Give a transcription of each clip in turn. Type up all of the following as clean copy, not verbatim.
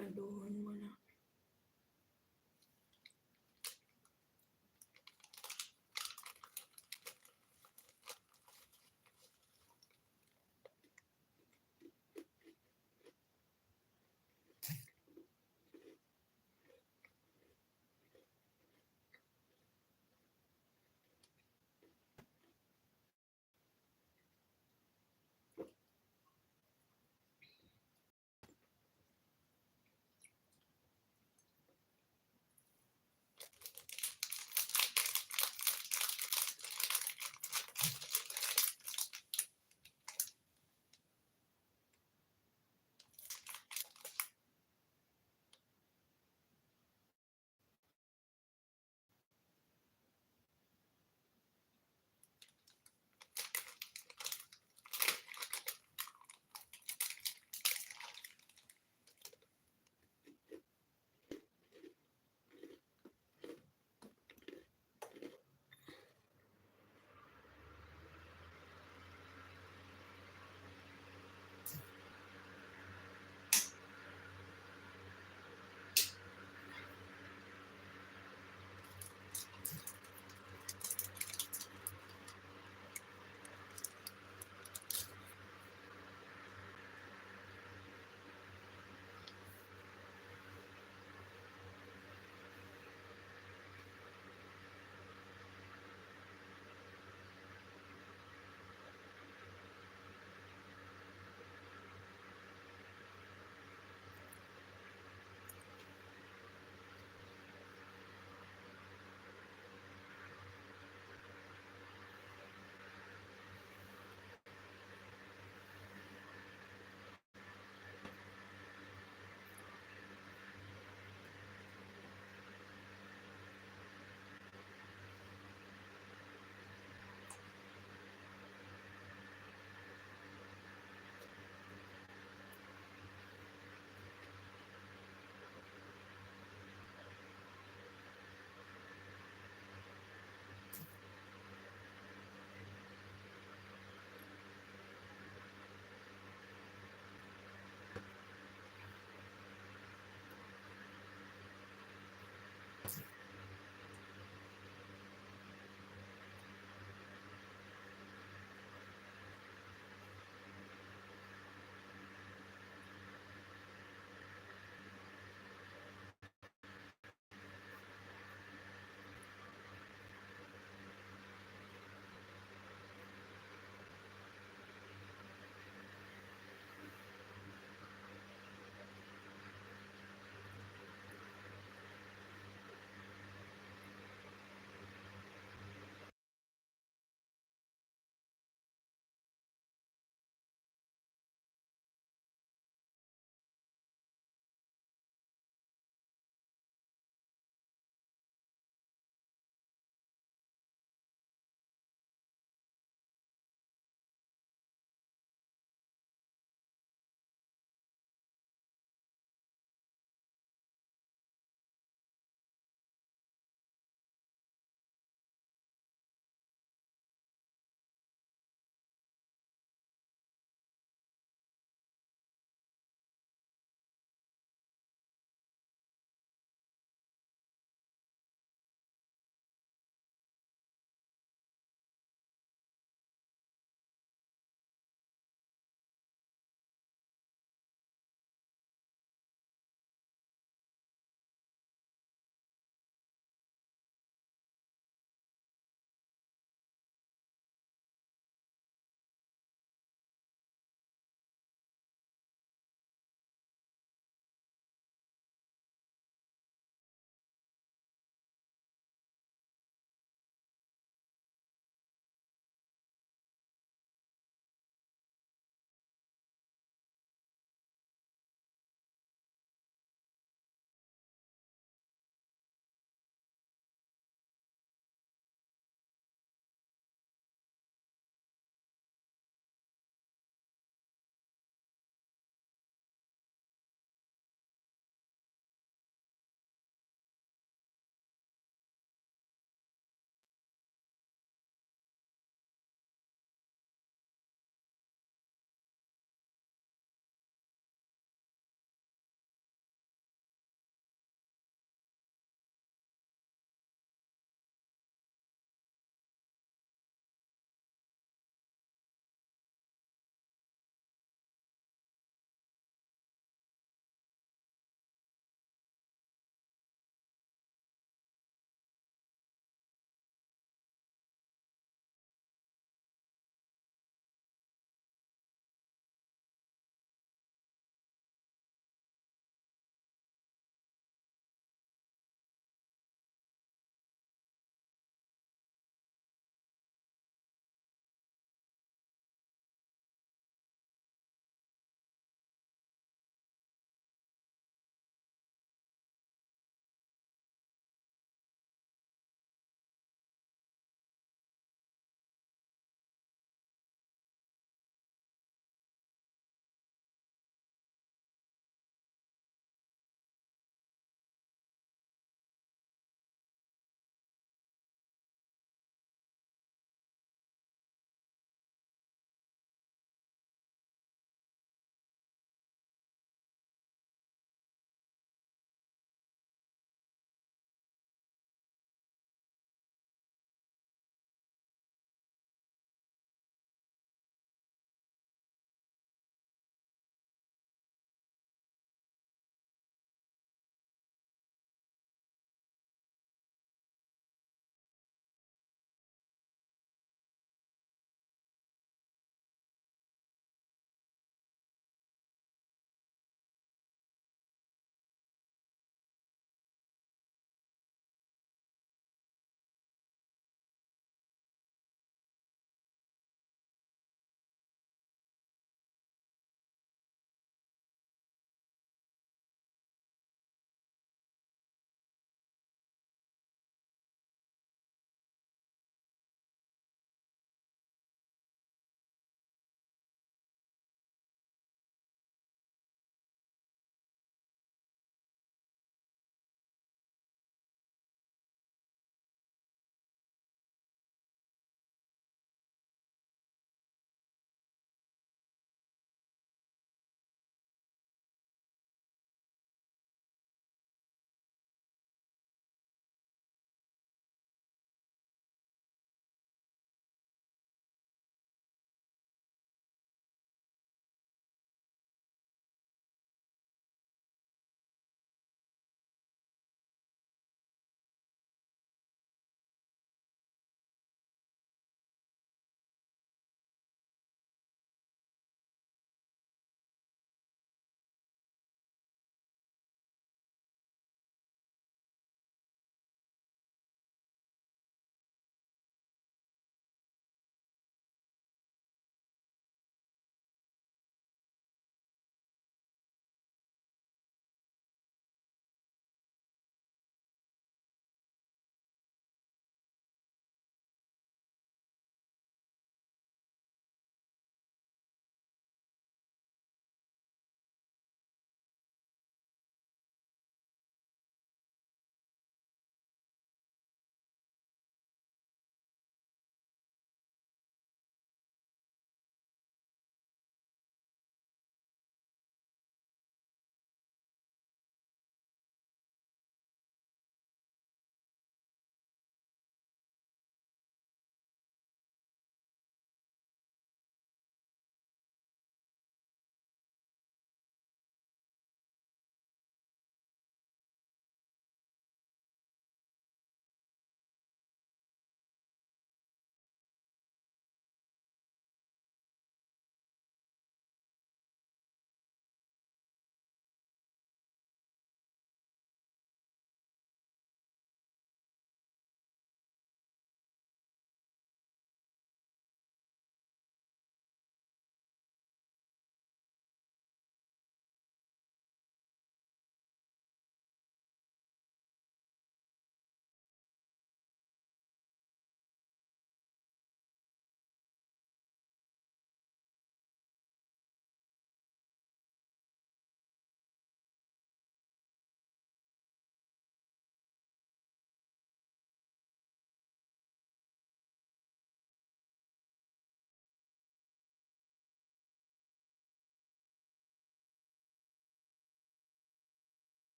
Siguraduhin mo na.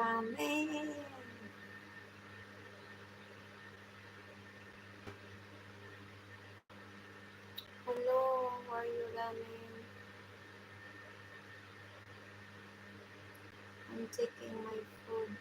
coming. Hello, how are you, Lamin? I'm taking my food.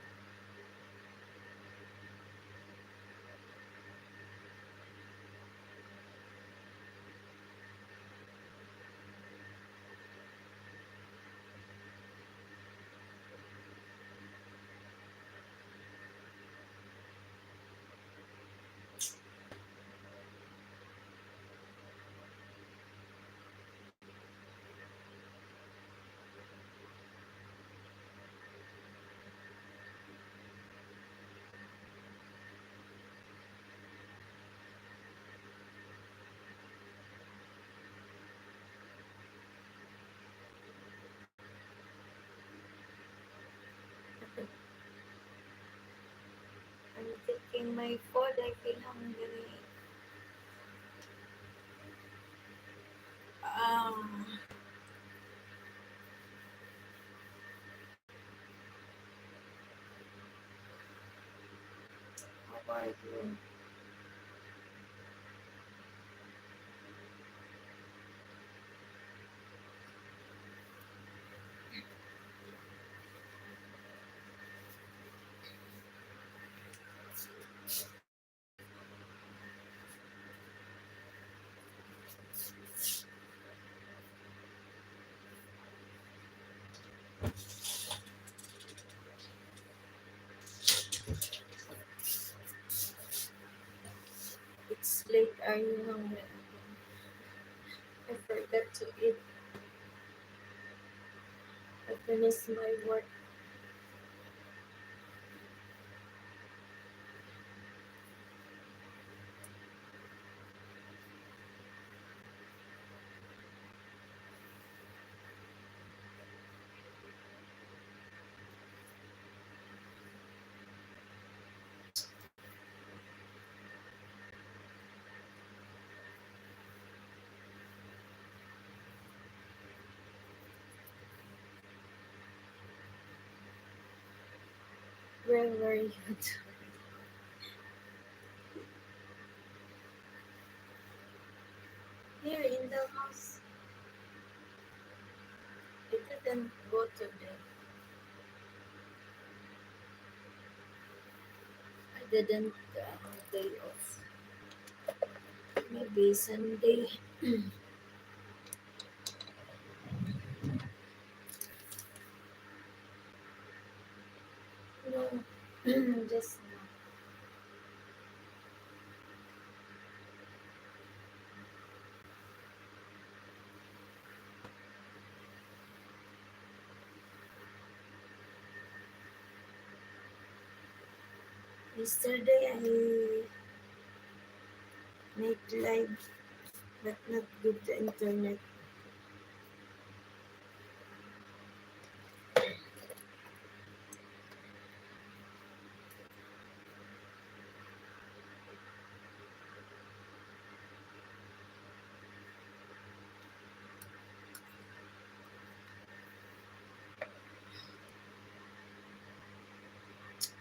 I'm taking my food. I feel hungry. Um, how are you? It's late. Are you hungry again? I forgot to eat. I finished my work. Where were you? Here in the house. I didn't go today. I didn't day off. Maybe Sunday. No, just now. Yesterday I made live, but not good the internet.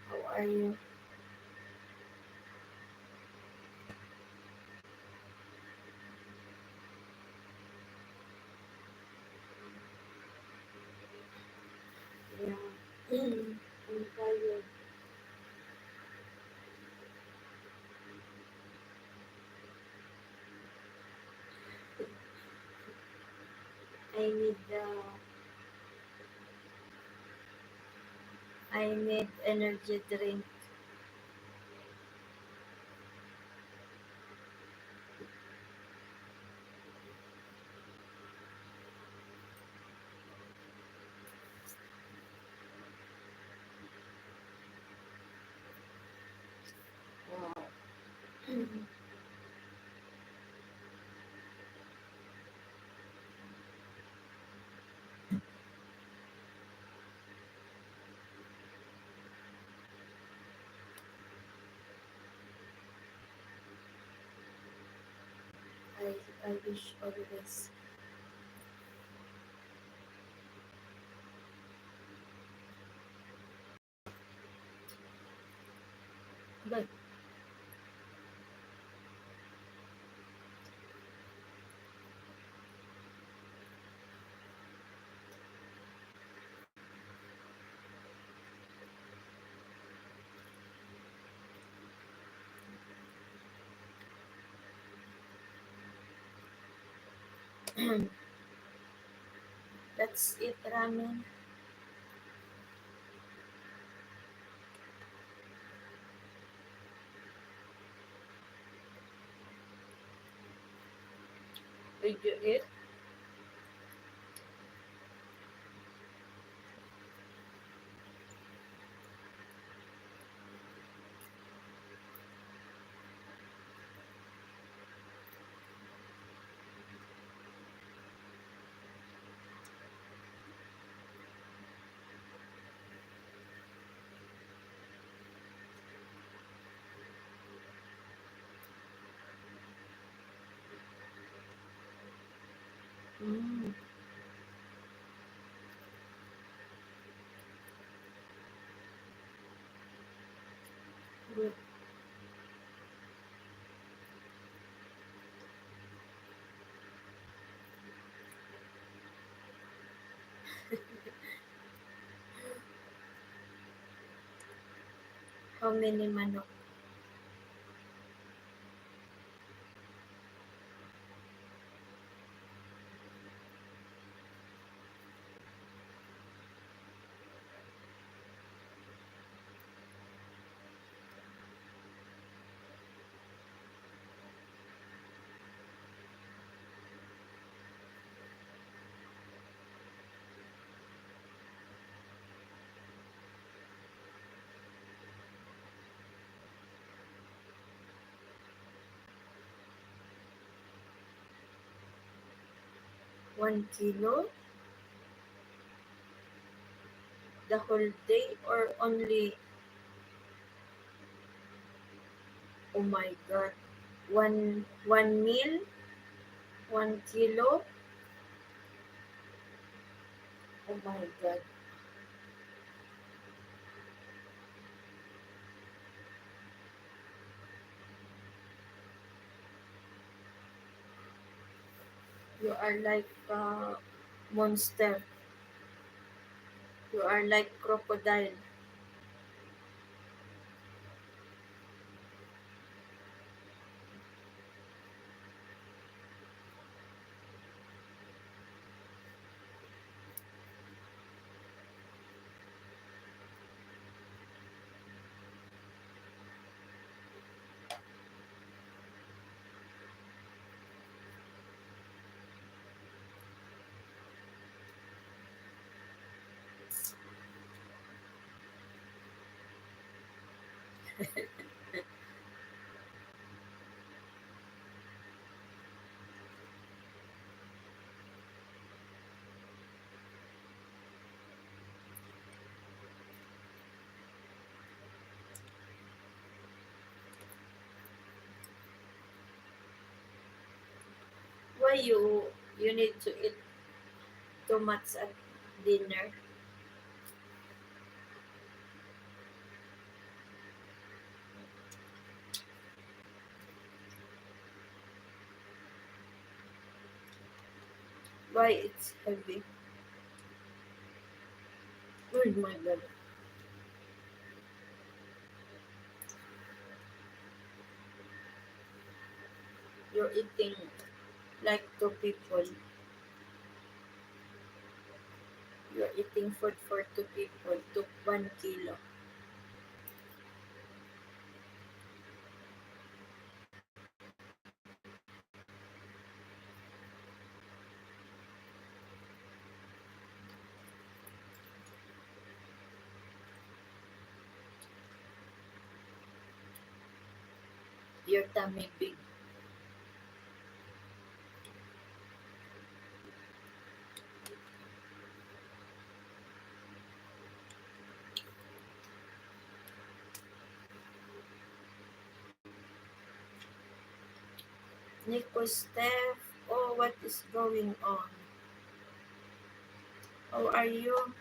How are you? Yeah. I'm tired. I need energy drink. Wow. I wish always. Let's eat ramen. Did you eat? Mm, good. How many manok? One kilo? The whole day or only? Oh my god. One meal? 1 kilo? Oh my god. You are like a monster. You are like crocodile. Why you need to eat too much at dinner? Why it's heavy? Oh my god. You're eating like two people. You're eating food for two people. Took 1 kilo. Your tummy big. Nico Steph. Oh, what is going on? How are you?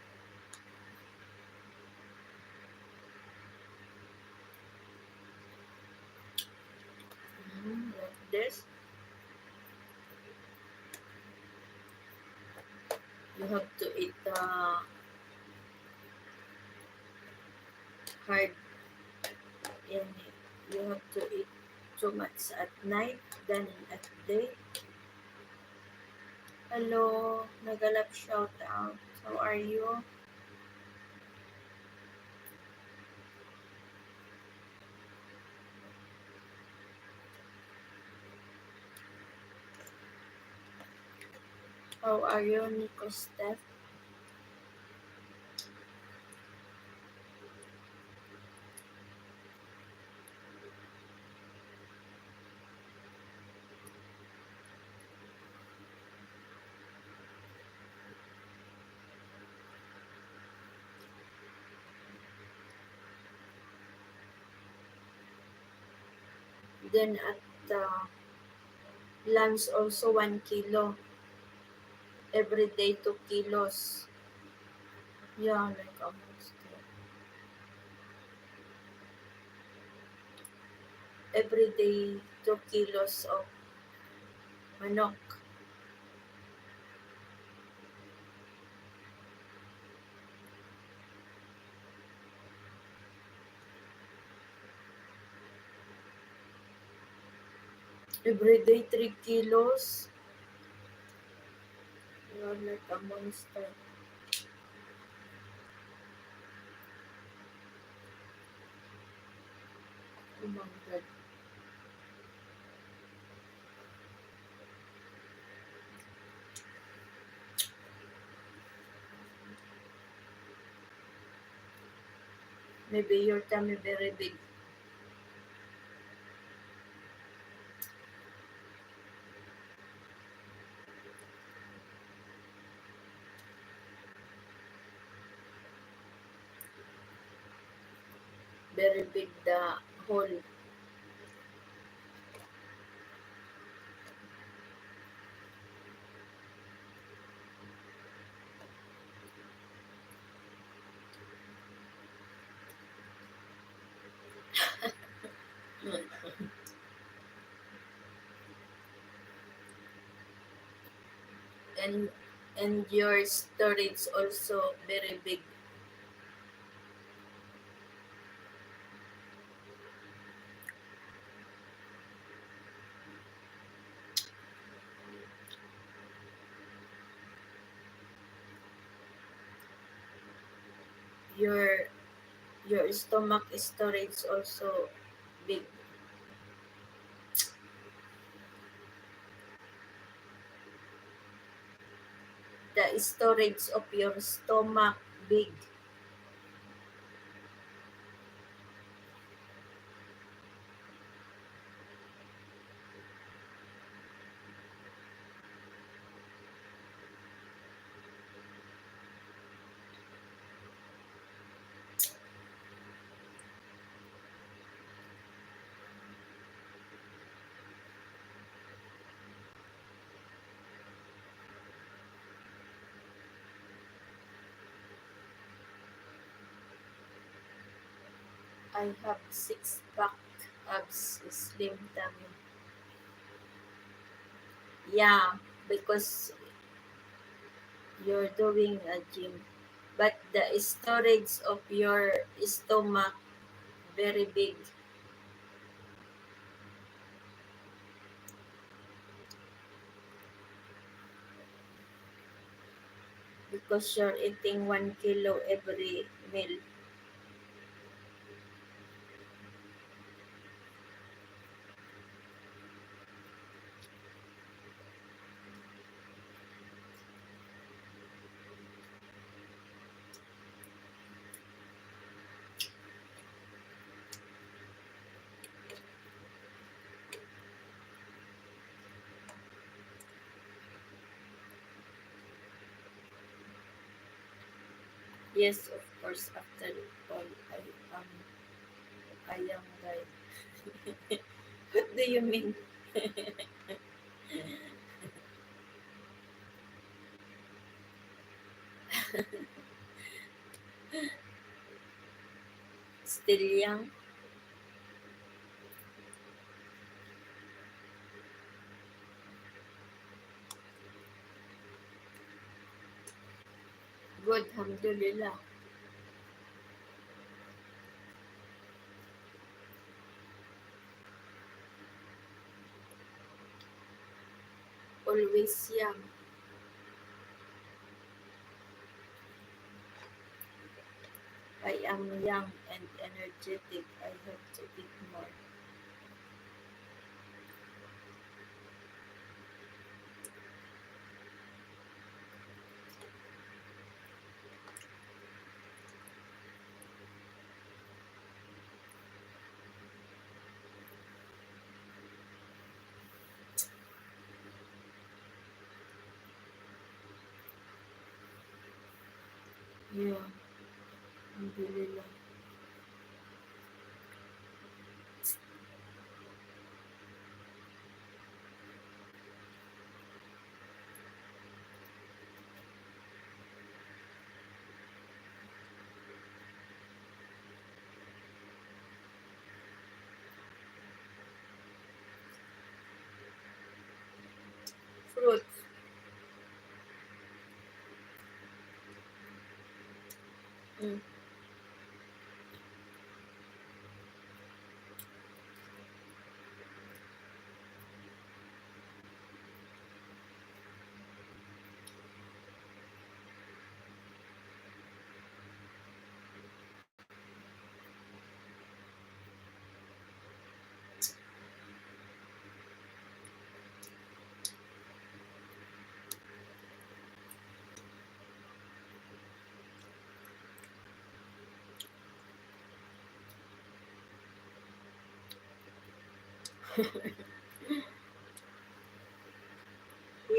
Like this. You have to eat hard. And you have to eat too much at night than at day. Hello, Nagalap shout out. How are you? How are you, Nico Steph? Then at lunch also 1 kilo. Every day 2 kilos. Yeah, like almost every day 2 kilos of manok. Every day 3 kilos. You're like a monster. Oh my god. Maybe your tummy very big. Very big the hole. and and your storage also very big. Your your stomach storage also big. The storage of your stomach big I have six pack abs slim tummy. Yeah, because you're doing a gym, but the storage of your stomach very big because you're eating 1 kilo every meal. Yes, of course. After all, I am guy. What do you mean? Still young? Good, alhamdulillah. Always young. I'm young and energetic. I have to eat more. Yeah, alhamdulillah. Fruits. Mm.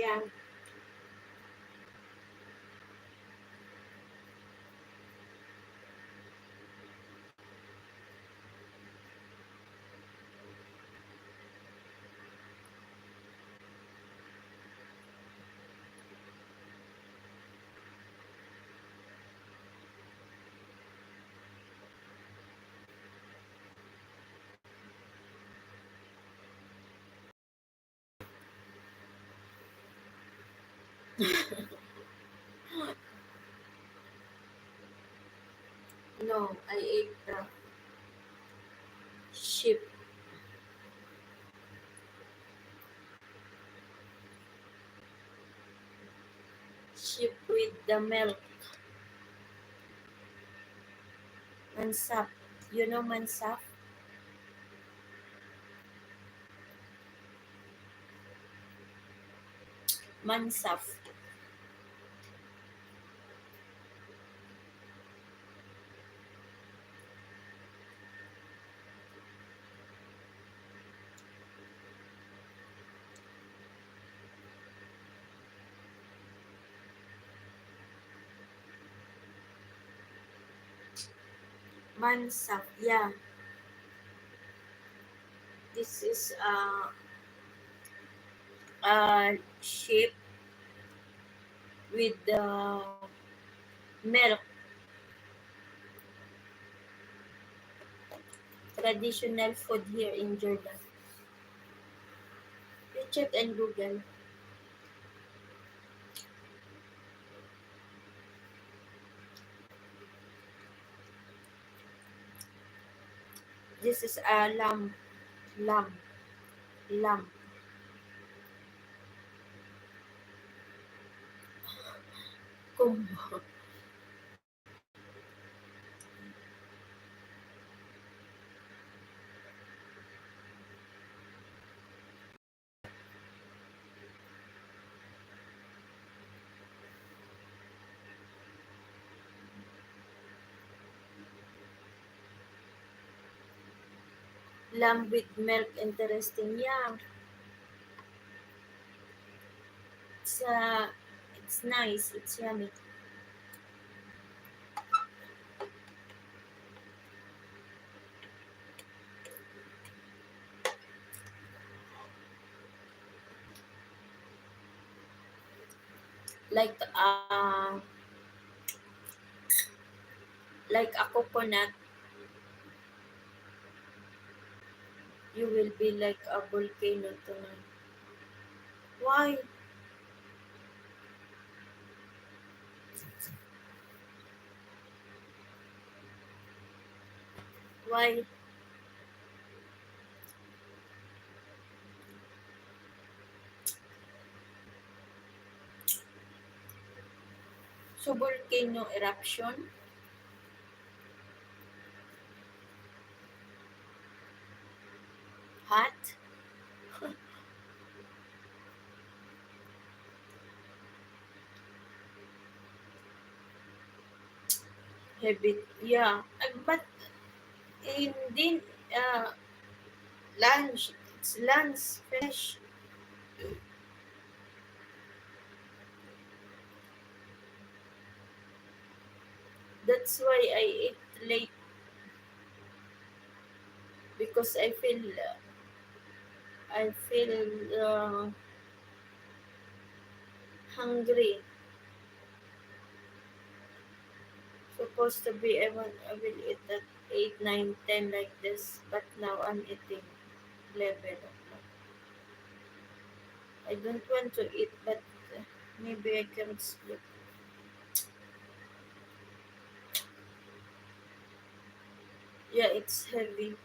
Yeah. No, I ate sheep. Sheep with the milk. Mansap. You know mansap? Mansaf. Mansaf. Yeah. This is sheep with the milk. Traditional food here in Jordan. You check and Google. This is a lamb. Lamb. Lamb. Kumbo. Lamb with milk. Interesting. Yeah. It's it's nice. It's yummy. Like like a coconut, you will be like a volcano tonight. Why? Why? So volcano eruption? Hot? Heavy. Yeah. But in din uh, lunch, it's lunch finish. That's why I ate late because I feel hungry. Supposed to be I will eat at 8, 9, 10 like this, but now I'm eating 11 o'clock. I don't want to eat, but maybe I can sleep. Yeah, it's heavy.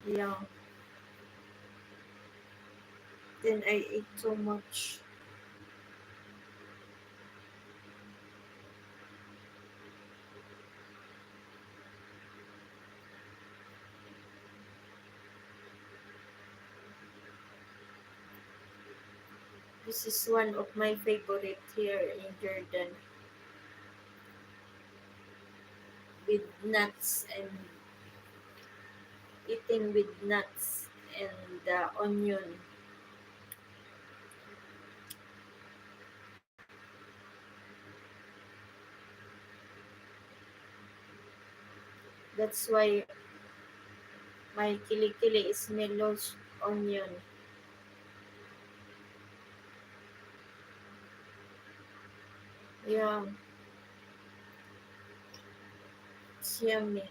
Yeah. Then I ate too much. This is one of my favorite here in Jordan with nuts and eating with nuts and onion. That's why my kilikili is Melo's onion. Yeah, it's yummy.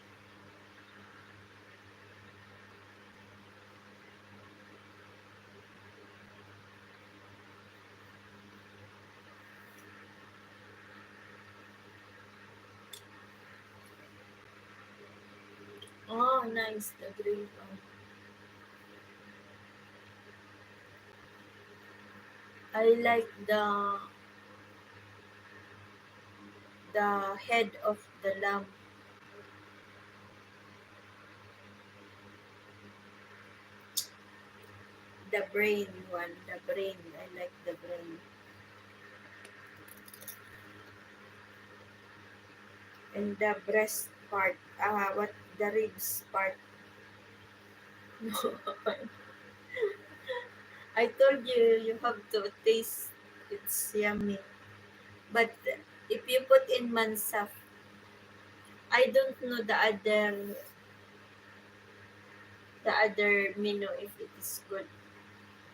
Oh, nice, the green one. I like the head of the lamb, the brain one, the brain. I like the brain. And the breast part, what the ribs part. I told you you have to taste. It's yummy. But if you put in mansaf, I don't know the other menu if it is good.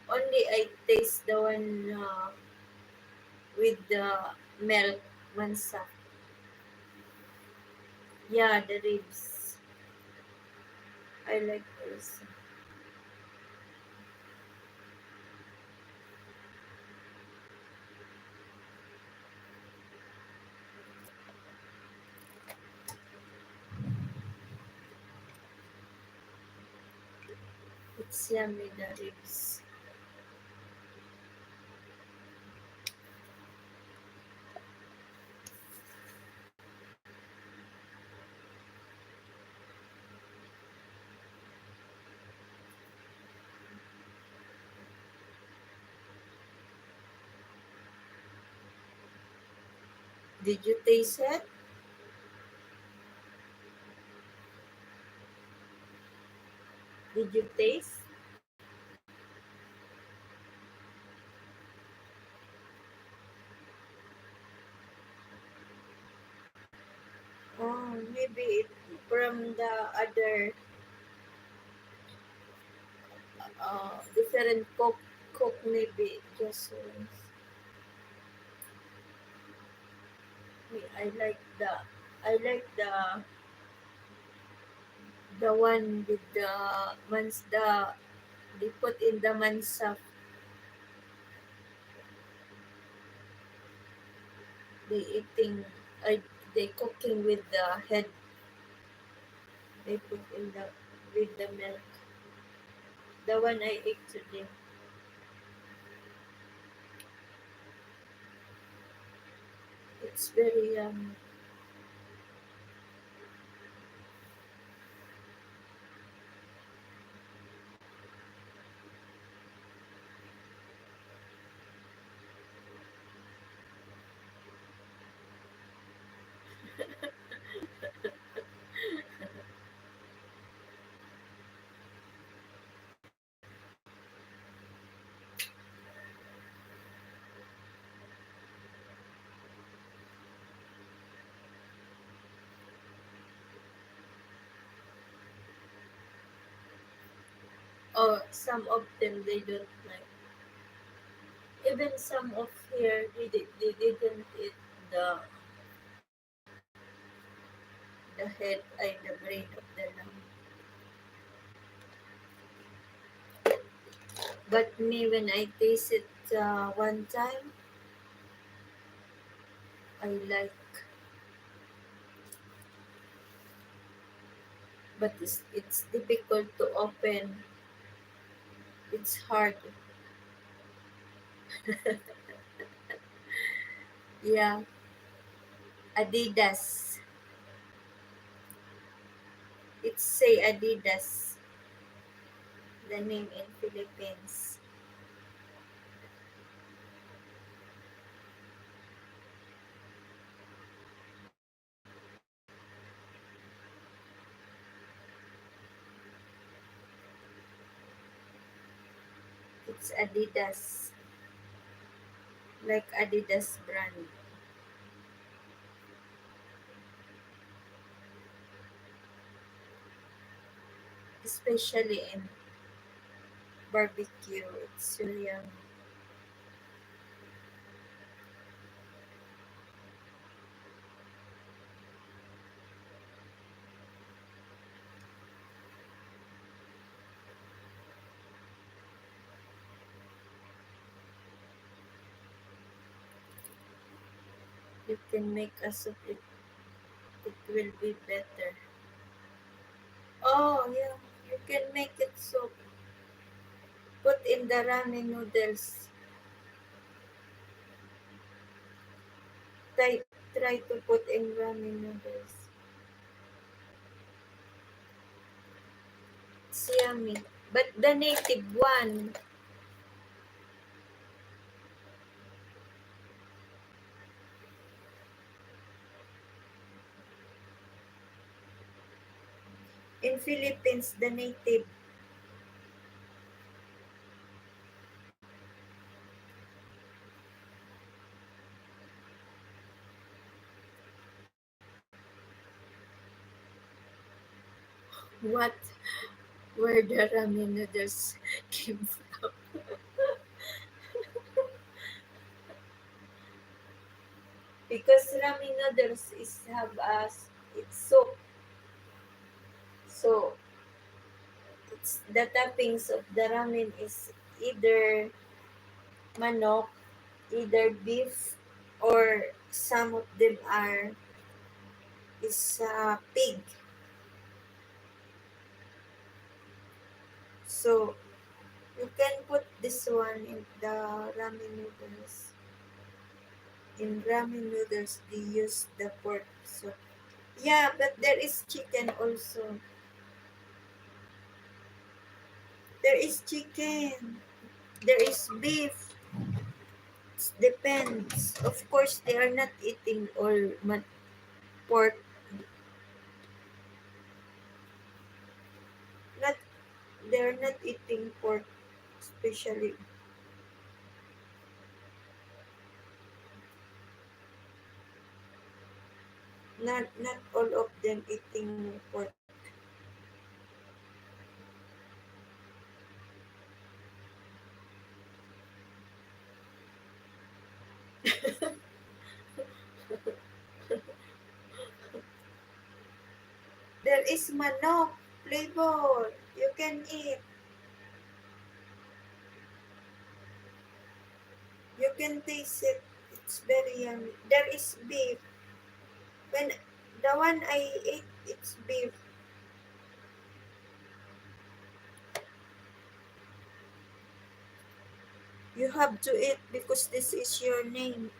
Only I taste the one with the milk mansaf. Yeah, the ribs. I like those. It's yummy, the ribs. Did you taste it? Did you taste? Oh, maybe it from the other different cook maybe just I like the one with the they put in the mansaf, they eating I they cooking with the head, they put in the with the milk. The one I ate today. It's very oh, some of them they don't like. Even some of here they didn't eat the the head and the brain of the lamb. But me when I taste it one time, I like. But it's difficult to open. It's hard. Yeah, Adidas. It say Adidas. The name in Philippines. It's Adidas. Like Adidas brand. Especially in barbecue. It's really you can make a soup. It will be better. Oh yeah, you can make it soup. Put in the ramen noodles. Try, try to put in ramen noodles. It's yummy. But the native one, in Philippines, the native, what, where the ramen noodles came from. Because ramen noodles is have it's soup. So it's the toppings of the ramen is either manok, either beef, or some of them are is pig. So you can put this one in the ramen noodles. In ramen noodles, they use the pork soup. Yeah, but there is chicken also. There is chicken. There is beef. It depends. Of course, they are not eating all pork. Not they are not eating pork, especially not all of them eating pork. There is manok flavor. You can eat. You can taste it. It's very yummy. There is beef. When the one I ate, it's beef. You have to eat because this is your name.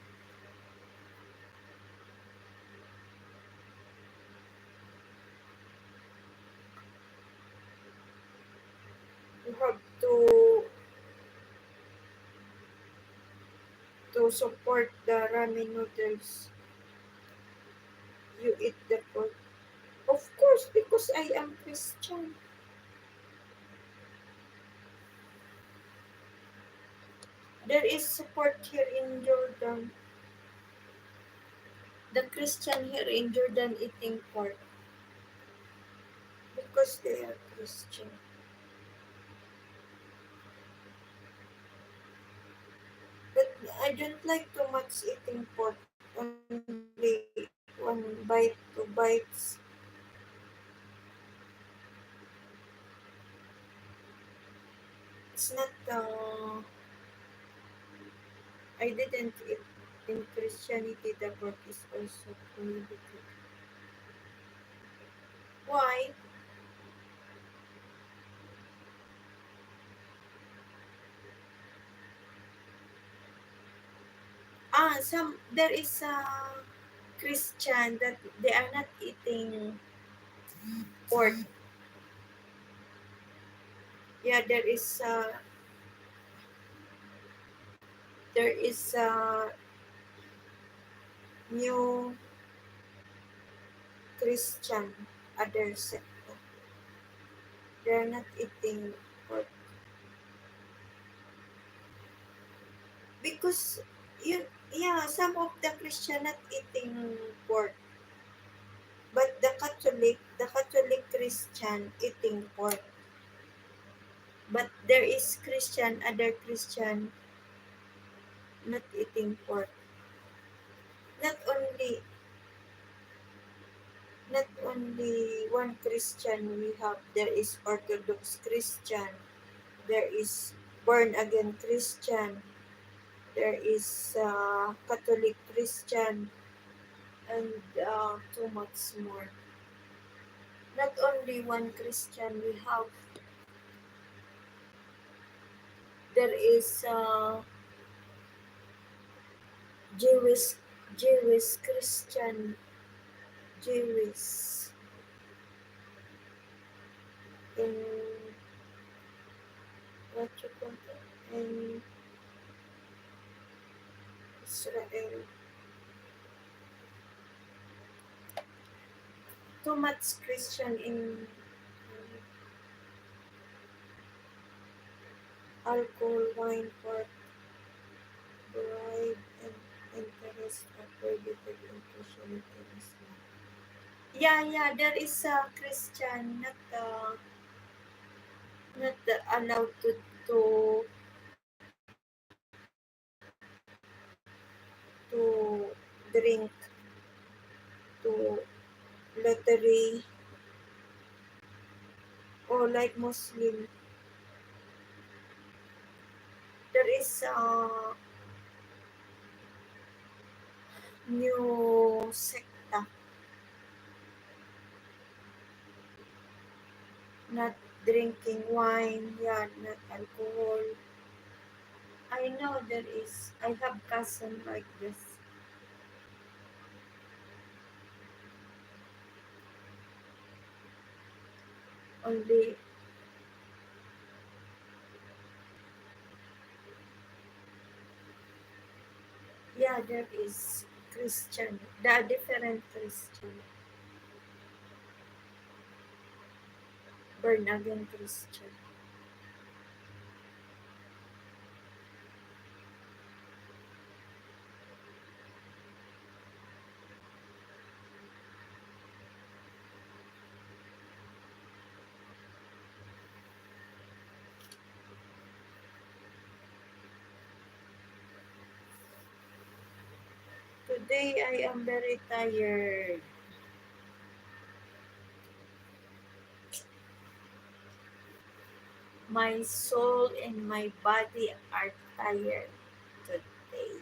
You have to support the ramen noodles. You eat the pork. Of course, because I am Christian. There is support here in Jordan. The Christian here in Jordan eating pork because they are Christian. But I don't like too much eating pork. Only one bite, two bites. It's not. I didn't eat in Christianity. The pork is also prohibited. Why? Some there is a Christian that they are not eating pork. Yeah, there is a new Christian other sect. They are not eating pork because you yeah some of the Christian not eating pork, but the Catholic Christian eating pork. But there is Christian other Christian not eating pork. Not only not only one Christian we have, there is Orthodox Christian, there is born again Christian, there is Catholic Christian, and too much more. Not only one Christian we have, there is Jewish Jewish Christian, Jewish in what you call it in Israel. Too much Christian in alcohol, wine, pork, bribe, and interest are prohibited in Christianity and Islam. Yeah, yeah, there is a Christian not allowed to to drink, to lottery, or like Muslim. There is a new secta, not drinking wine, yeah, not alcohol. I know there is. I have cousin like this. Only, yeah, there is Christian. The different Christian, born again Christian. Today I am very tired. My soul and my body are tired today.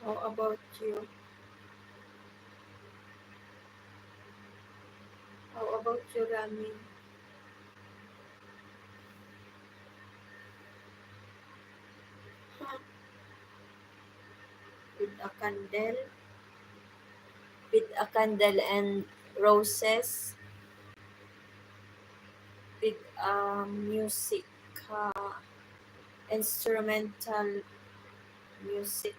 How about you? How about your ramen? Huh? With a candle? With a candle and roses? With music, uh, instrumental music.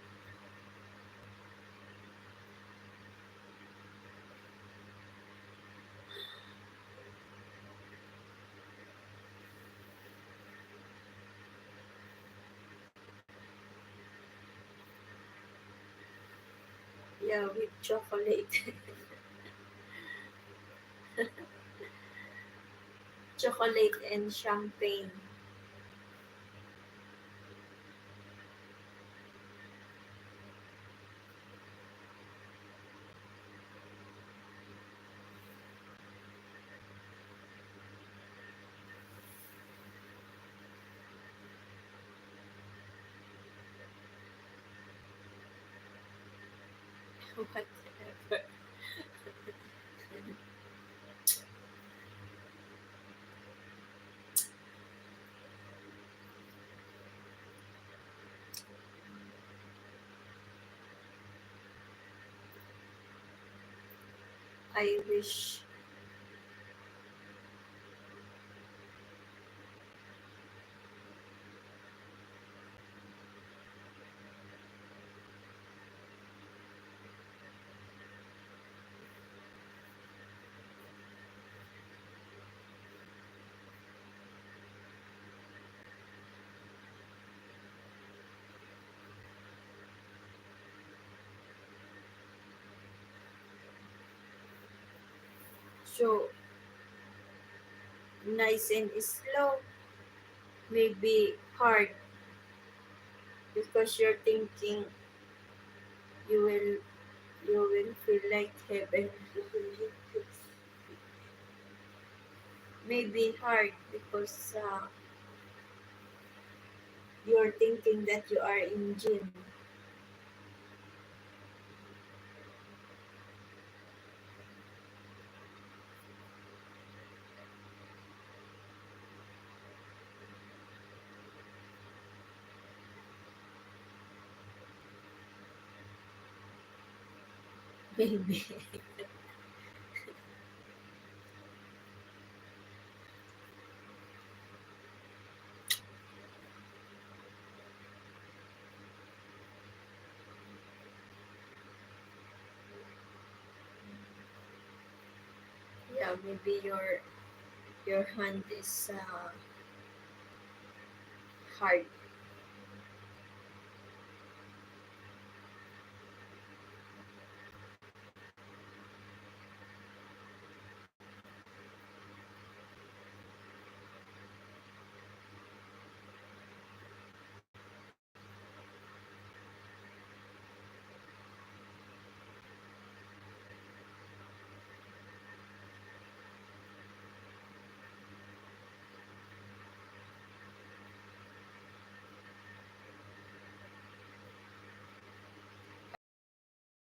Yeah, with chocolate. Chocolate and champagne. Whatever. I wish. So, nice and slow. Maybe hard because you're thinking you will you will feel like heaven. Maybe hard because you're thinking that you are in gym. Maybe. Yeah, maybe your hand is hard.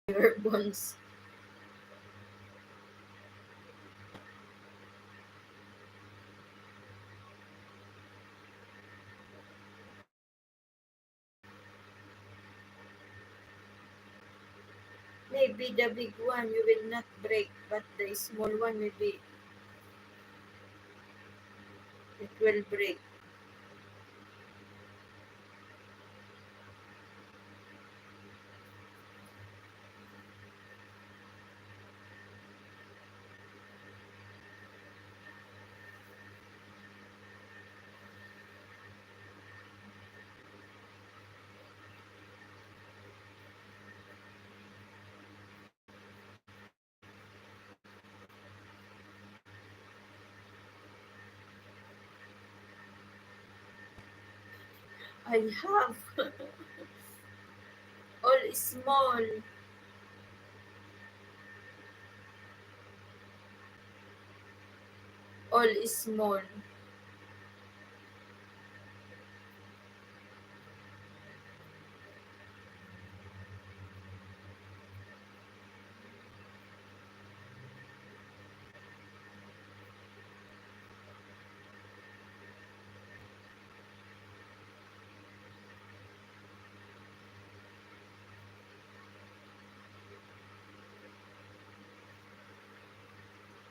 Your bones. Maybe the big one you will not break, but the small one maybe it will break. I have all small, all small.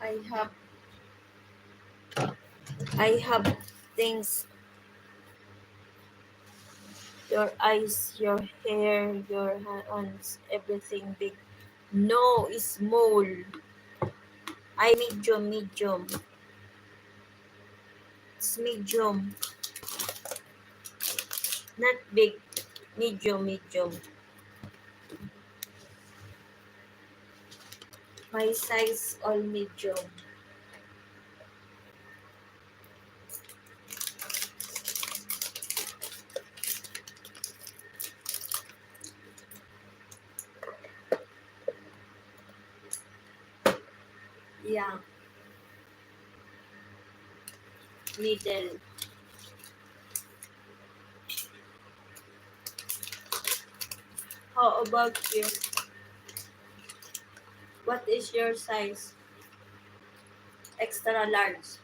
I have I have things, your eyes, your hair, your hands, everything big. No, is small. I medium, medium. It's medium, not big. Medium, medium. My size all medium. Yeah, middle. How about you? What is your size? Extra large.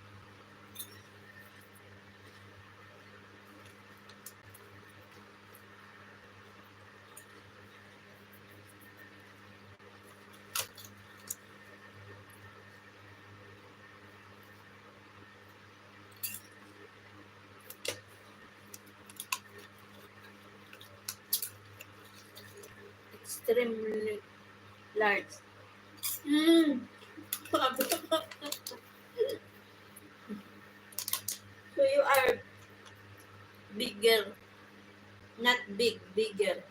Extremely large. Mm. So you are bigger, not big, bigger.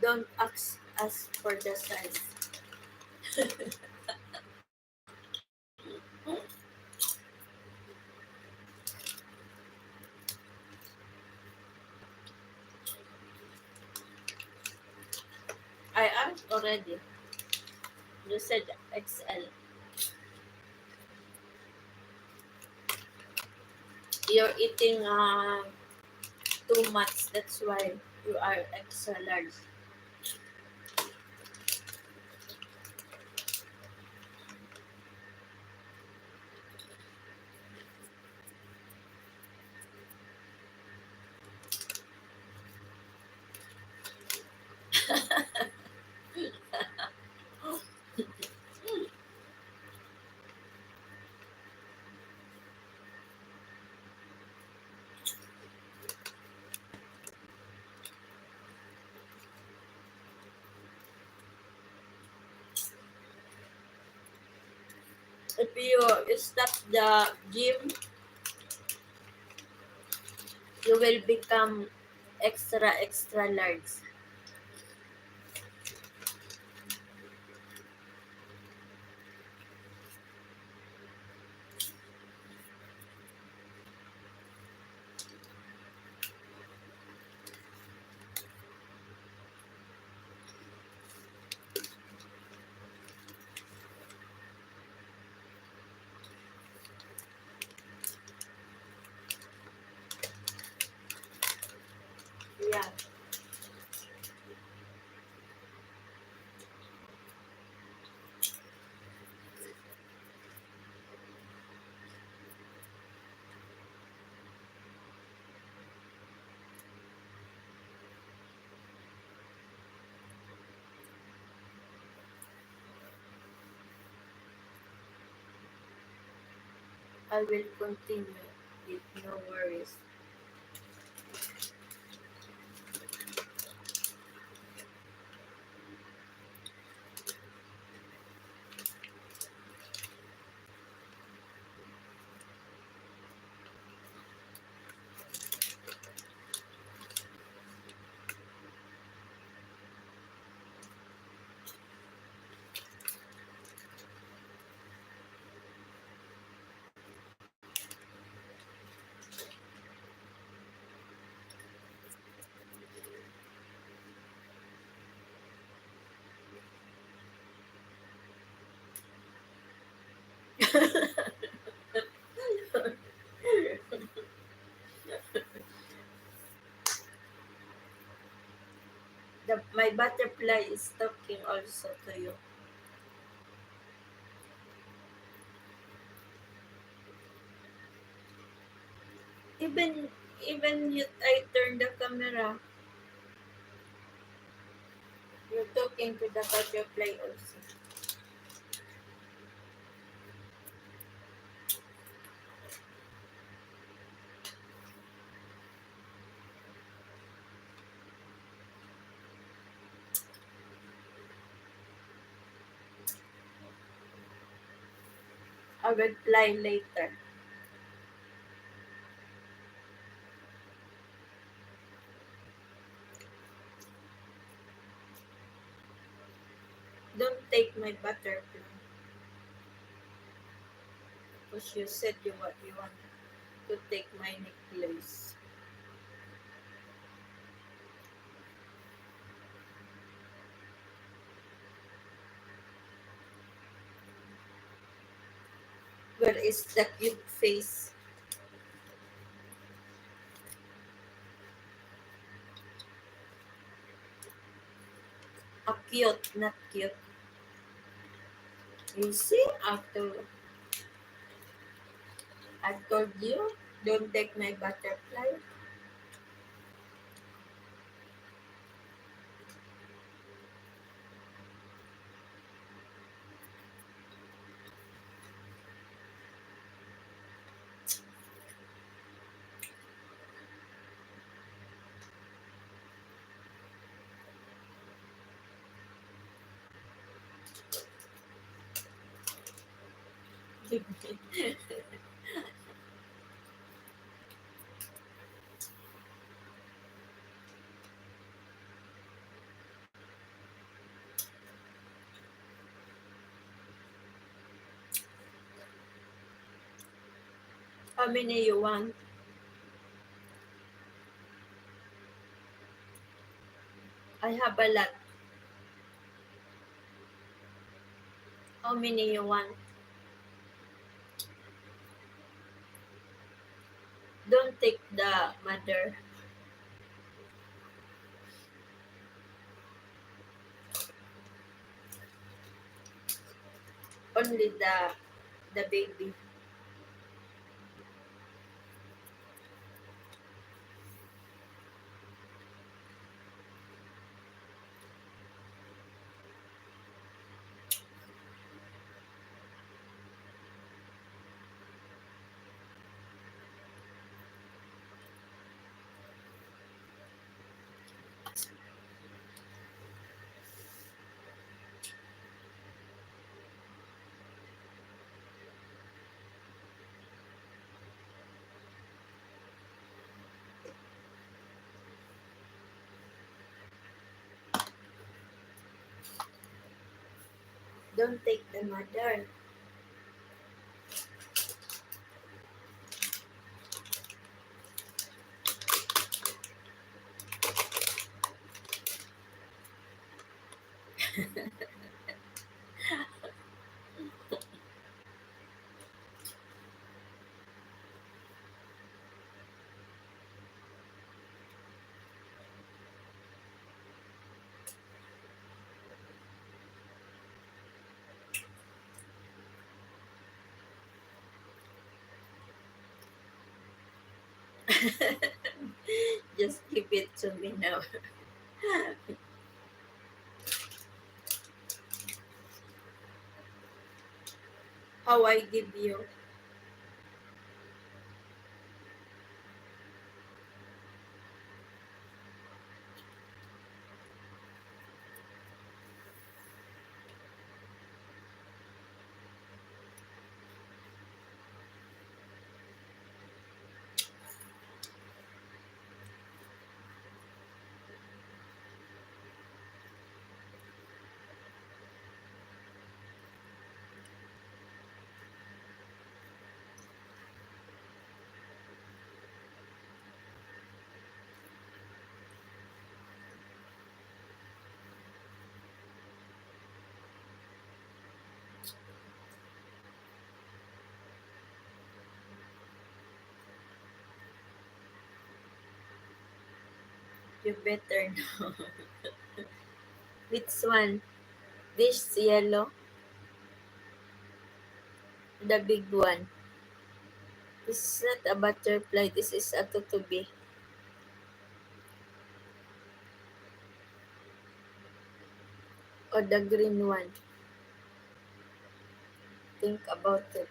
Don't ask us for the size. I asked already. You said XL. You're eating too much. That's why you are extra large. If you stop the gym, you will become extra, extra large. Yeah. I will continue it. No worries. My butterfly is talking also to you. Even even you, I turn the camera. You're talking to the butterfly also. I will fly later. Don't take my butterfly. Because you said you want to take my necklace. Where is the cute face? A cute, not cute. You see, after I told you, don't take my butterfly. How many you want? I have a lot. How many you want? Don't take the mother. Only the baby. Don't take the mother. Just give it to me now. How I give you? You better know. Which one? This yellow? The big one. This is not a butterfly. This is a tutubi. Or the green one. Think about it.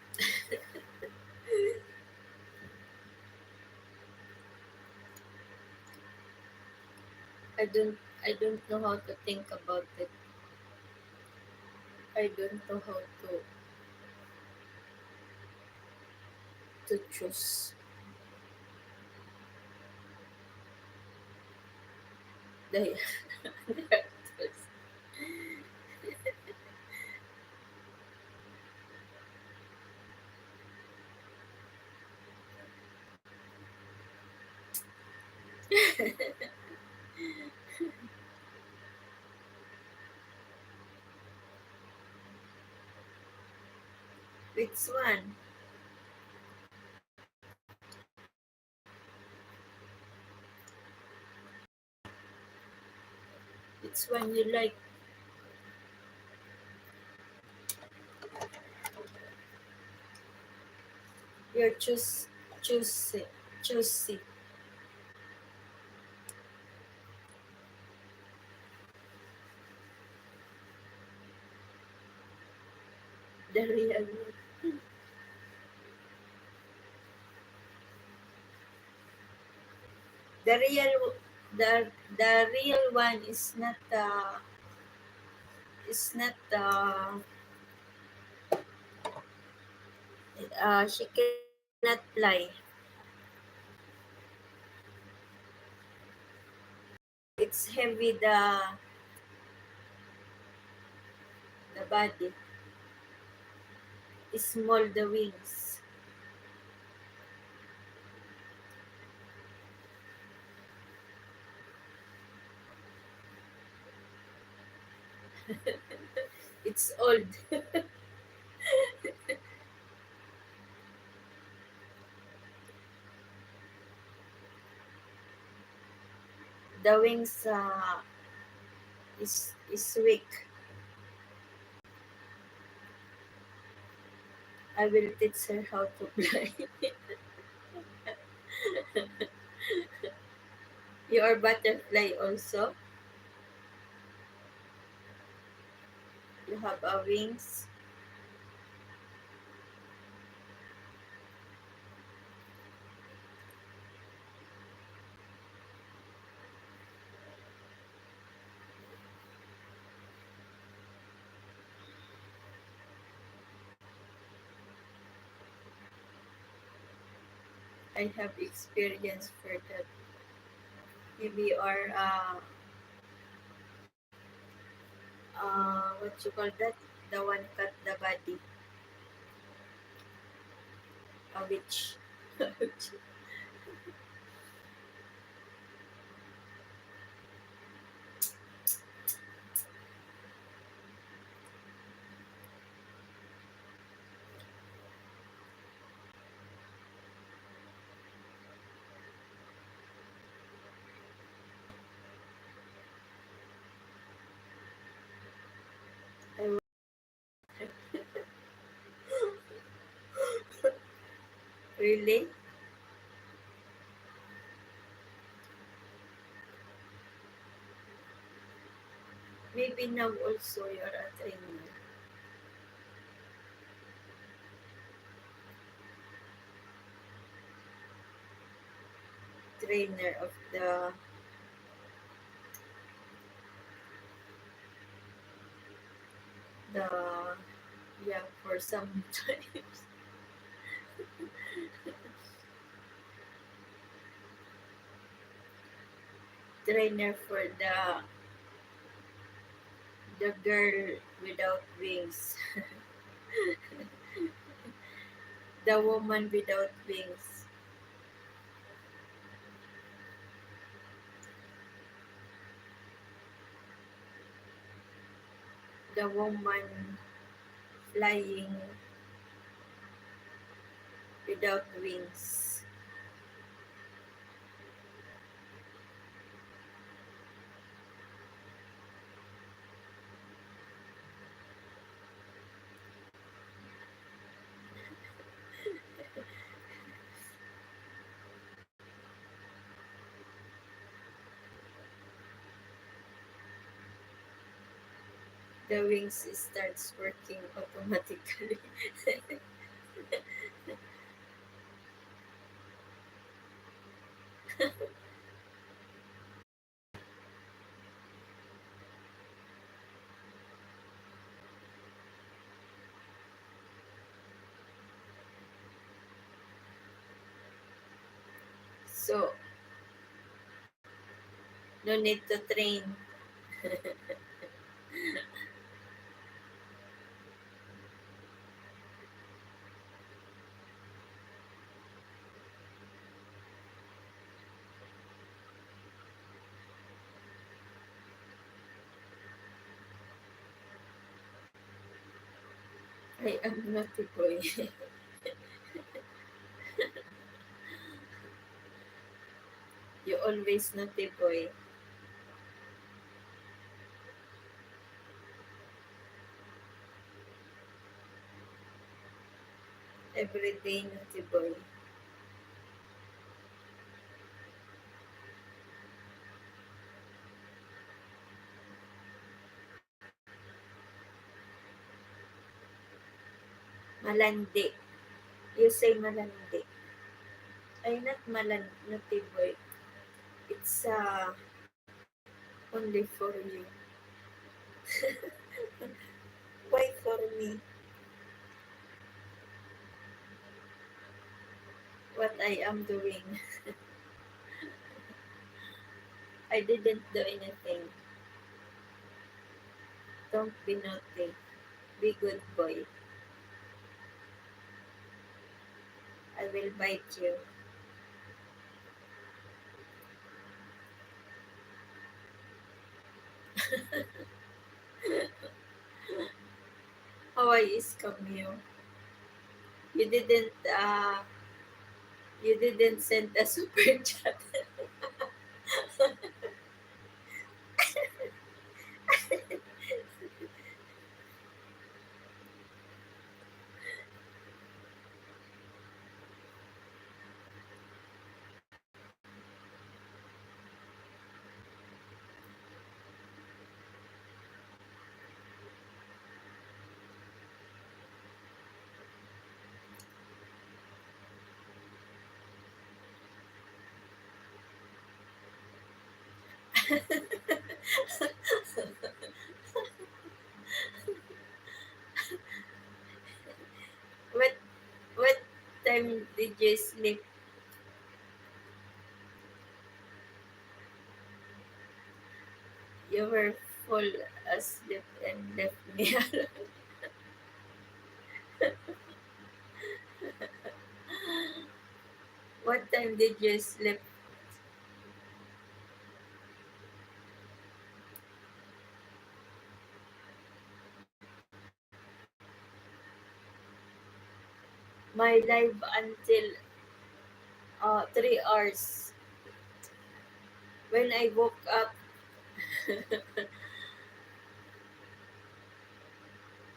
I don't I don't know how to think about it. I don't know how to choose the, the actors. Which one? Which one you like? You choose it. Choose it. The real one. The real the real one is not she cannot fly. It's heavy the body. Small the wings. It's old. The wings is weak. I will teach her how to fly. You are butterfly also. You have a wings. I have experience for that. Maybe you are what you call that? The one cut the body. A witch. I really? Maybe now also you're a trainer of the yeah for some times. Trainer for the girl without wings. The woman without wings. The woman flying without wings. The wings starts working automatically. So no need to train. I am naughty boy. You always naughty boy. Everyday naughty boy. Malandi. You say malandi. I not naughty boy. It's only for you. Why for me? What I am doing? I didn't do anything. Don't be naughty. Be good boy. I will bite you. How I scam you? You didn't you didn't send a super chat. what what time did you sleep? You were full asleep and left me alone. What time did you sleep? My live until 3 hours. When I woke up,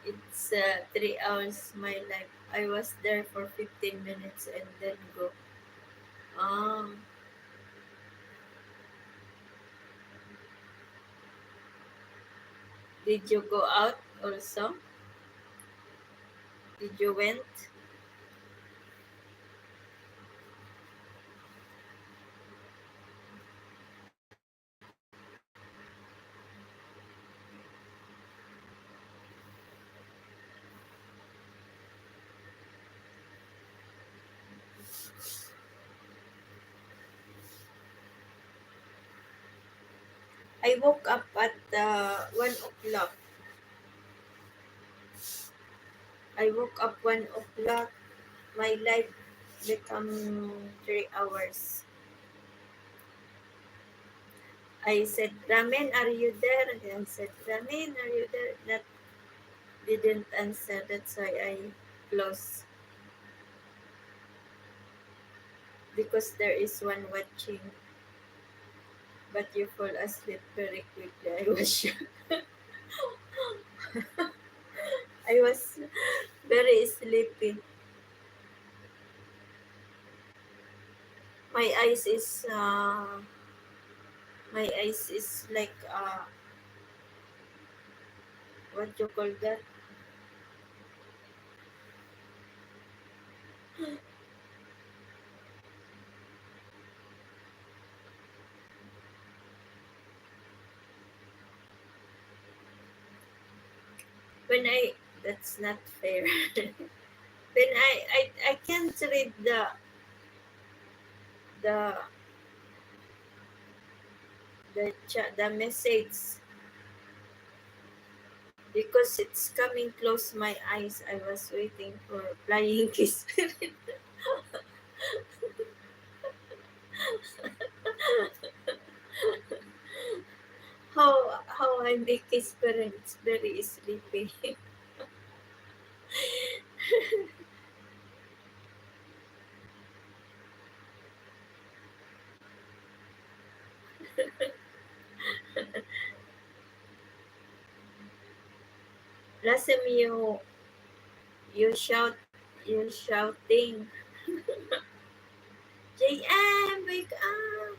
it's 3 hours my life. I was there for 15 minutes and then go. Um, did you go out also? Did you went? I woke up at 1 o'clock. I woke up 1 o'clock. My life become 3 hours. I said, Ramen, are you there? I said, Ramen, are you there? That didn't answer. That's why I close because there is one watching. But you fall asleep very quickly. I was shocked. I was very sleepy. My eyes is like what you call that? When I That's not fair. When I can't read the the message because it's coming close my eyes. I was waiting for flying kiss. How I make his parents very sleepy. Last time you shout you shouting, JM, wake up.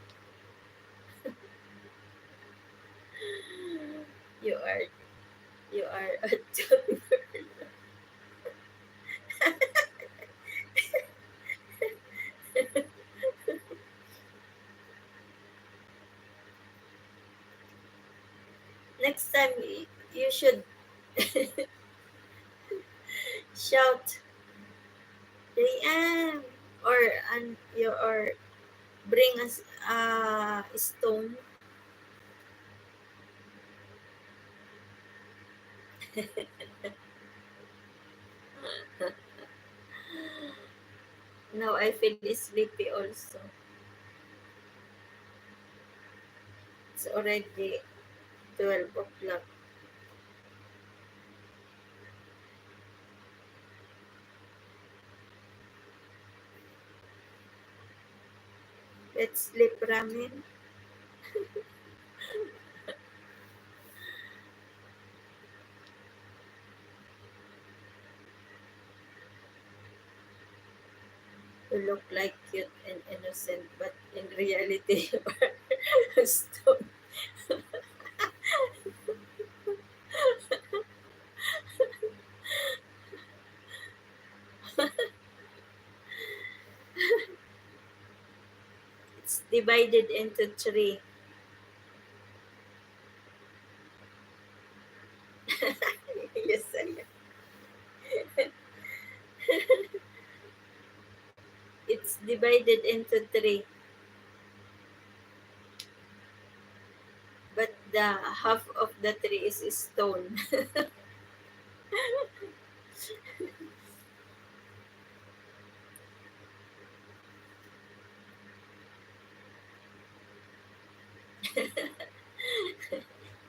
You are you are a toddler. Next time you should shout JM or or bring us a stone. Now I feel sleepy also. It's already 12 o'clock. Let's sleep ramen. You look like cute and innocent, but in reality you are a stone. It's divided into three. Yes, I It's divided into three, but the half of the tree is stone.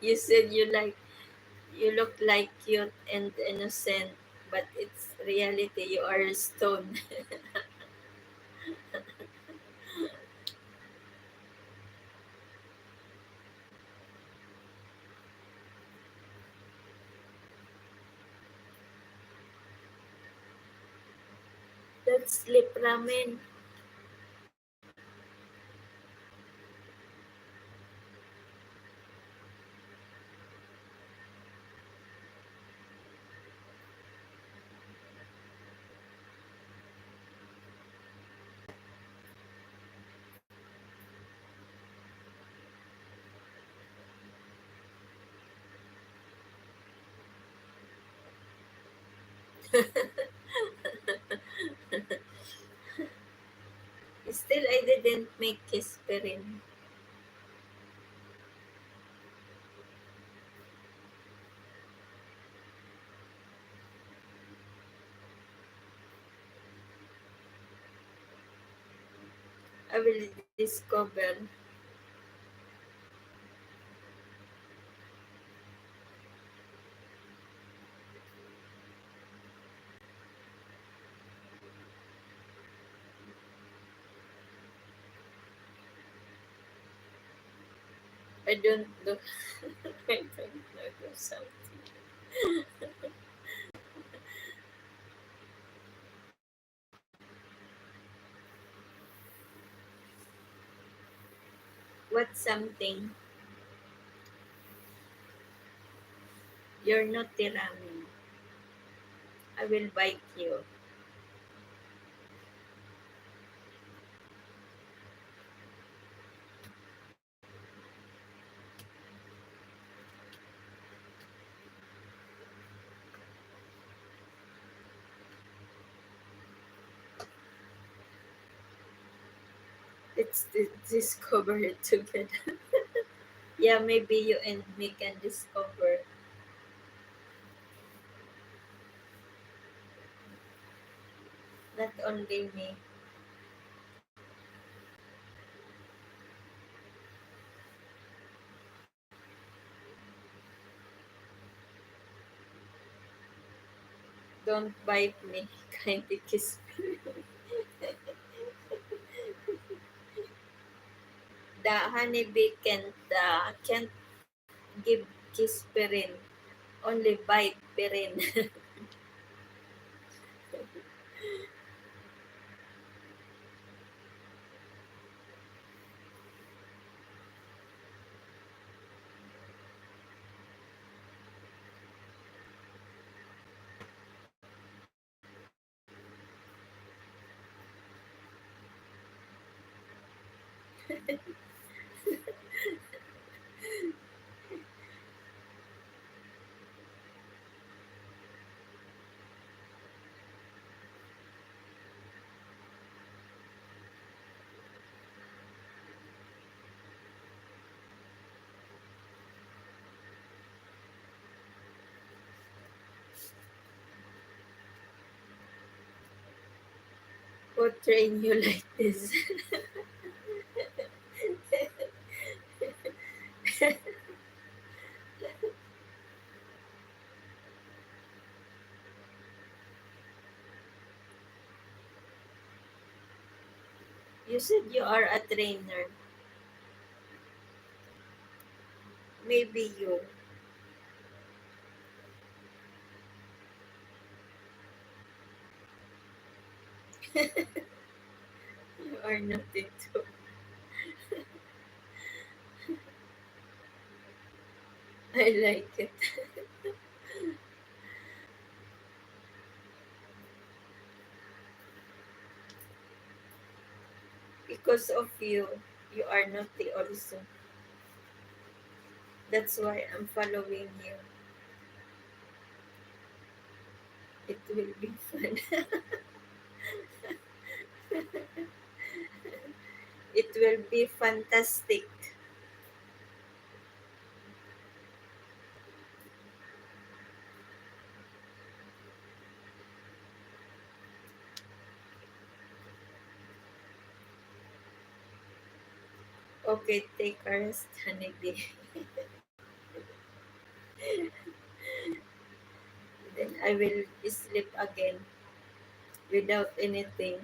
You said you look like cute and innocent, but it's reality you are a stone. That's sleep ramen. Still, I didn't make kispirin. I will discover. I don't know. I don't know something. What something? You're not ramen. I will bite you. Let's discover it together. Yeah, maybe you and me can discover. Not only me. Don't bite me. Kindly kiss me. The honeybee can't give kiss perin. Only bite perin. Who train you like this? You said you are a trainer. Maybe you. You are not into. I like it. Because of you, you are naughty also. That's why I'm following you. It will be fun. It will be fantastic. Okay, take a rest, honeybee. Then I will sleep again without anything.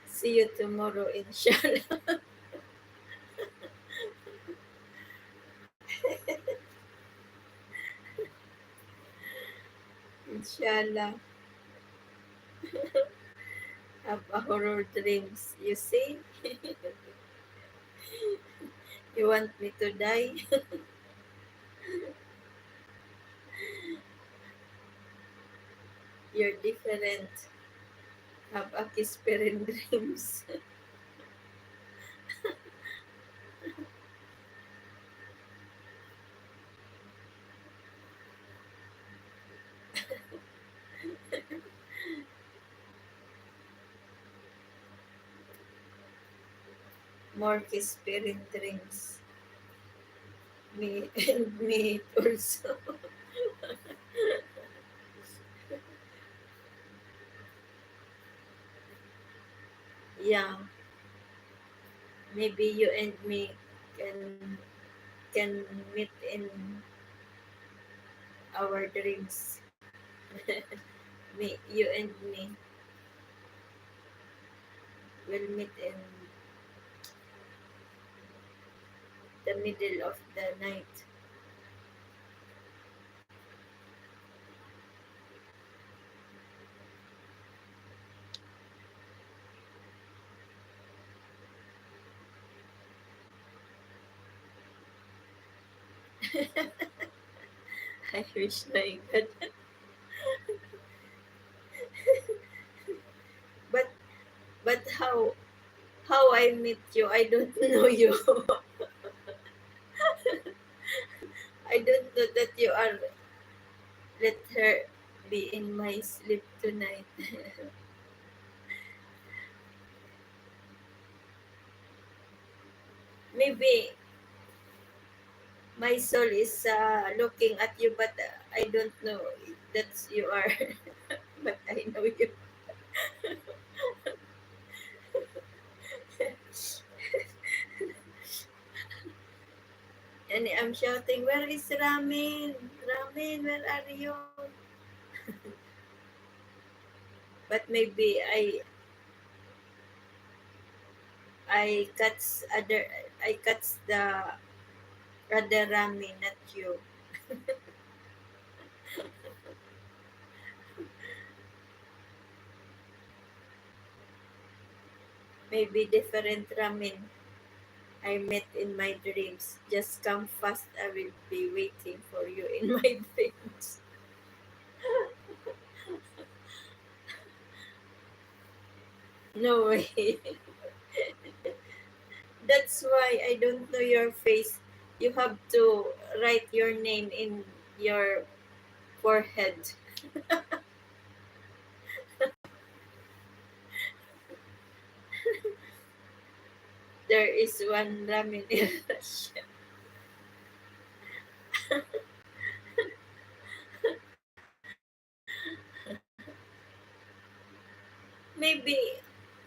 See you tomorrow, inshallah. Inshallah. Have a horror dreams. You see? You want me to die? You're different. Have a kiss dreams. More kiss dreams. Me and me also. Yeah, maybe you and me can can meet in our dreams. Me, you and me will meet in the middle of the night. I wish I could. But how I meet you? I don't know you. I don't know that you are. Let her be in my sleep tonight. Maybe my soul is looking at you, but I don't know that you are. But I know you. And I'm shouting, "Where is Ramin? Ramin, where are you?" But maybe I cuts other I cuts the other Ramin, not you. Maybe different Ramin I met in my dreams. Just come fast. I will be waiting for you in my dreams. No way. That's why I don't know your face. You have to write your name in your forehead. There is one ramen in Russia. Maybe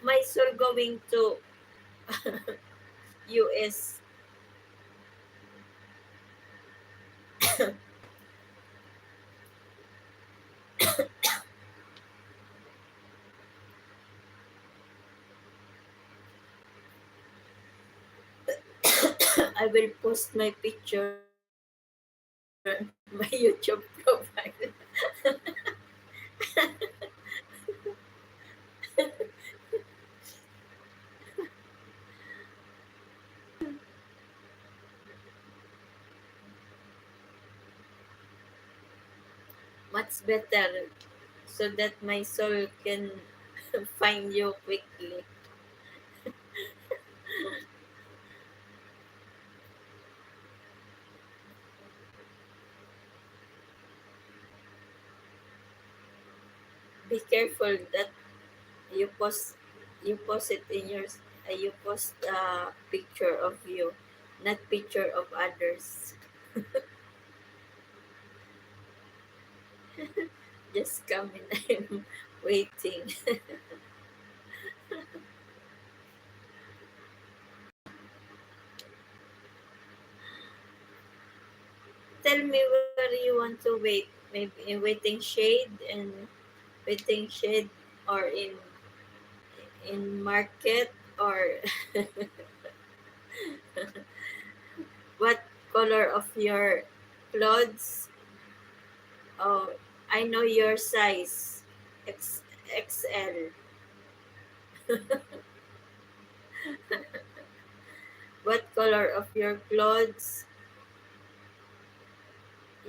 my soul going to US. I will post my picture on my YouTube profile. Much better so that my soul can find you quickly. Be careful that you post it in your you post a picture of you, not picture of others. Just come in. I'm waiting. Tell me where you want to wait. Maybe in waiting shade and waiting shade, or in market, or what color of your clothes. Oh, I know your size. XL. What color of your clothes?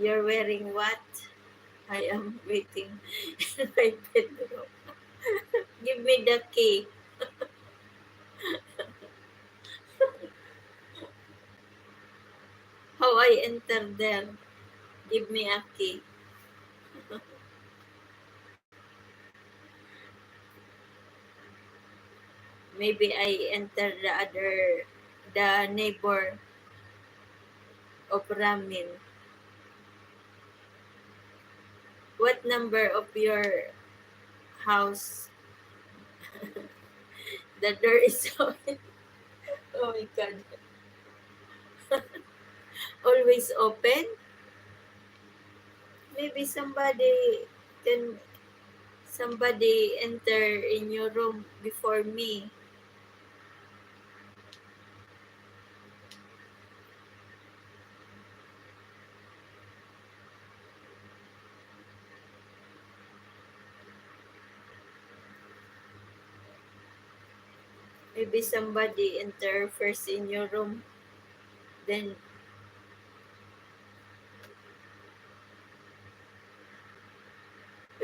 You're wearing what? I am waiting in my bedroom. Give me the key. How I enter there? Give me a key. Maybe I enter the neighbor of Ramin. What number of your house? The door is open. Oh my god. Always open? Maybe can somebody enter in your room before me. Maybe somebody enter first in your room. Then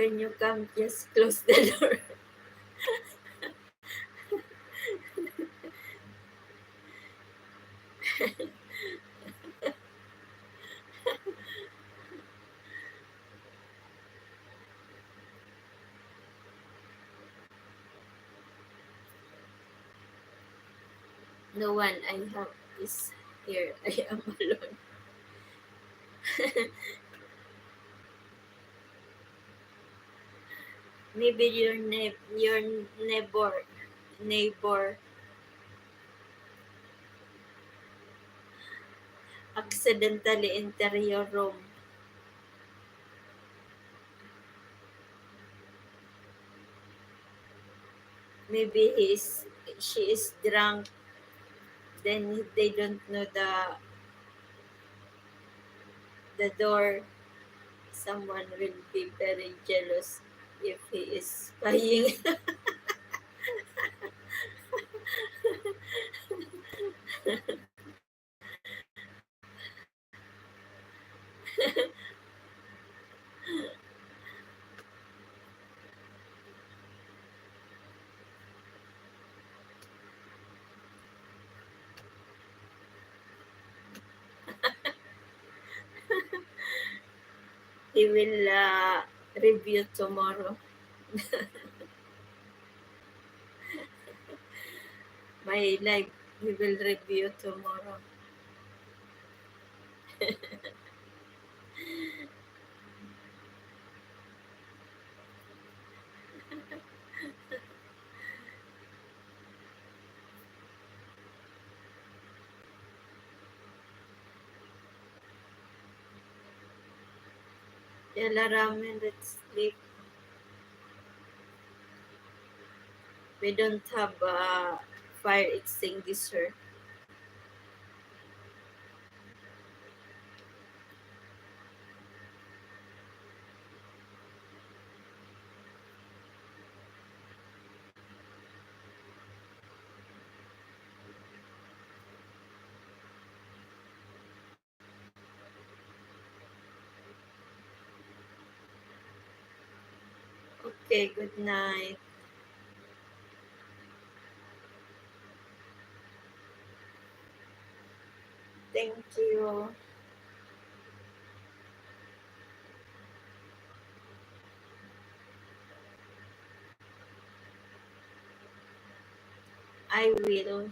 When you come, just close the door. No one I have is here. I am alone. Maybe your neighbor accidentally enter your room. Maybe she is drunk. Then they don't know the door. Someone will be very jealous if he is spying. He will review tomorrow. My life, he will review tomorrow. Yala ramen, let's sleep. We don't have a fire extinguisher. Okay, good night. Thank you. I will.